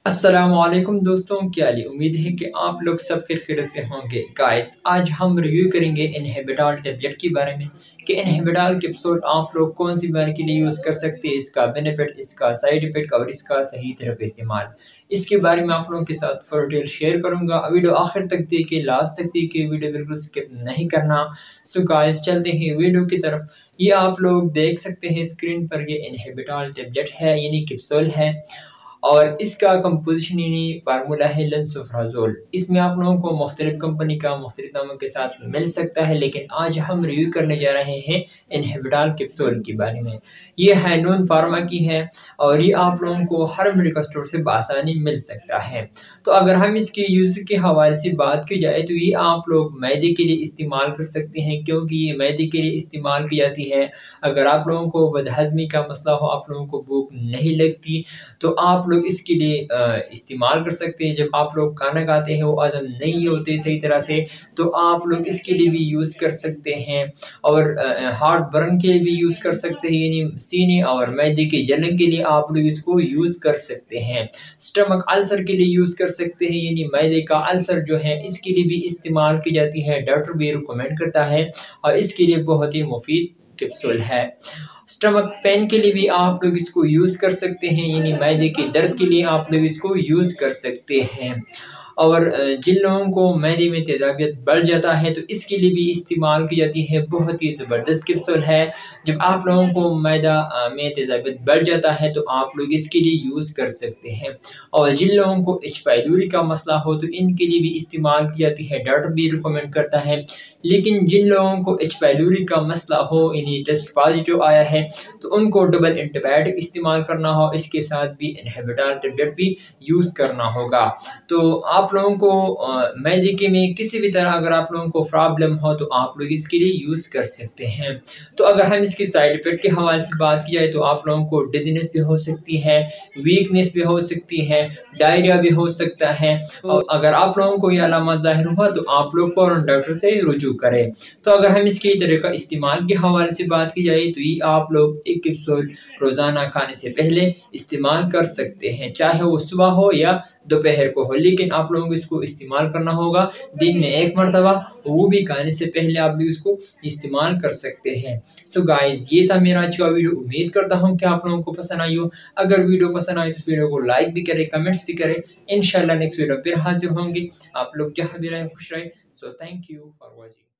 अस्सलामुअलैकुम दोस्तों, क्या हाल है? उम्मीद है कि आप लोग सब खैरियत से होंगे। गाइस, आज हम रिव्यू करेंगे इनहिबिटॉल टैबलेट के बारे में कि इनहिबिटॉल कैप्सूल आप लोग कौन सी बीमारी के लिए यूज़ कर सकते हैं, इसका बेनिफिट, इसका साइड इफ़ेक्ट और इसका सही तरह पे इस्तेमाल। इसके बारे में आप लोगों के साथ फुल डिटेल शेयर करूँगा। वीडियो आखिर तक देखिए, लास्ट तक देखिए, वीडियो बिल्कुल स्किप नहीं करना। सो गाइस, चलते हैं वीडियो की तरफ। ये आप लोग देख सकते हैं स्क्रीन पर, ये इनहिबिटॉल टैबलेट है यानी कैप्सूल है और इसका कंपोज़िशन यानी फ़ॉर्मूला है लांसोफ़राज़ोल। इसमें आप लोगों को मुख्तलिफ़ कंपनी का मुख्तलिफ़ नामों के साथ मिल सकता है, लेकिन आज हम रिव्यू करने जा रहे हैं इनहिबिटॉल कैप्सूल के बारे में। ये है नून फार्मा की है और ये आप लोगों को हर मेडिकल स्टोर से बआसानी मिल सकता है। तो अगर हम इसके यूज़ के हवाले से बात की जाए तो ये आप लोग मैदे के लिए इस्तेमाल कर सकते हैं, क्योंकि ये मैदे के लिए इस्तेमाल की जाती है। अगर आप लोगों को बदहज़मी का मसला हो, आप लोगों को भूख नहीं लगती, तो आप लोग इसके लिए इस्तेमाल कर सकते हैं। जब आप लोग खाना खाते हैं, वो हज़म नहीं होते सही तरह से, तो आप लोग इसके लिए भी यूज़ कर सकते हैं। और हार्ट बर्न के लिए भी यूज़ कर सकते हैं, यानी सीने और मैदे की जलन के लिए आप लोग इसको यूज़ कर सकते हैं। स्टमक अल्सर के लिए यूज़ कर सकते हैं, यानी मैदे का अल्सर जो है इसके लिए भी इस्तेमाल की जाती है। डॉक्टर भी रिकमेंड करता है और इसके लिए बहुत ही मुफीद कैप्सूल है। स्टमक पेन के लिए भी आप लोग इसको यूज़ कर सकते हैं, यानी मैदे के दर्द के लिए आप लोग इसको यूज़ कर सकते हैं। और जिन लोगों को मैदे में तेज़ाबियत बढ़ जाता है, तो इसके लिए भी इस्तेमाल की जाती है। बहुत ही ज़बरदस्त कैप्सूल है। जब आप लोगों को मैदा में तेज़ाबियत बढ़ जाता है, तो आप लोग इसके लिए यूज़ कर सकते हैं। और जिन लोगों को एच पाइलोरी का मसला हो, तो इनके लिए भी इस्तेमाल की जाती है। डॉक्टर भी रिकमेंड करता है। लेकिन जिन लोगों को एच पाइलोरी का मसला हो, यानी टेस्ट पॉजिटिव आया है, तो उनको डबल एंटीबायोटिक इस्तेमाल करना हो, इसके साथ भी इनहिबिटॉल टैबलेट भी यूज़ करना होगा। तो आप लोगों को मैदे के में किसी भी तरह अगर आप लोगों को प्रॉब्लम हो, तो आप लोग इसके लिए यूज़ कर सकते हैं। तो अगर हम इसके साइड इफ़ेक्ट के हवाले से बात की जाए, तो आप लोगों को डिज़ीनेस भी हो सकती है, वीकनेस भी हो सकती है, डायरिया भी हो सकता है। और अगर आप लोगों को ये अलामत ज़ाहिर हुआ, तो आप लोग फ़ौरन डॉक्टर से रुजू करें। तो अगर हम इसके तरीक़ा इस्तेमाल के हवाले से बात की जाए, तो ये आप लोग एक कैप्सूल रोज़ाना खाने से पहले इस्तेमाल कर सकते हैं, चाहे वो सुबह हो या दोपहर को हो। लेकिन आप लोगों को इसको इस्तेमाल करना होगा दिन में 1 मरतबा, वो भी खाने से पहले आप लोग इसको इस्तेमाल कर सकते हैं। सो गाइज़, ये था मेरा आज का वीडियो। उम्मीद करता हूँ कि आप लोगों को पसंद आई हो। अगर वीडियो पसंद आए तो इस वीडियो को लाइक भी करें, कमेंट्स भी करें। इंशाल्लाह नेक्स्ट वीडियो फिर हाज़िर होंगे। आप लोग जहाँ भी रहें खुश रहें। So thank you for watching.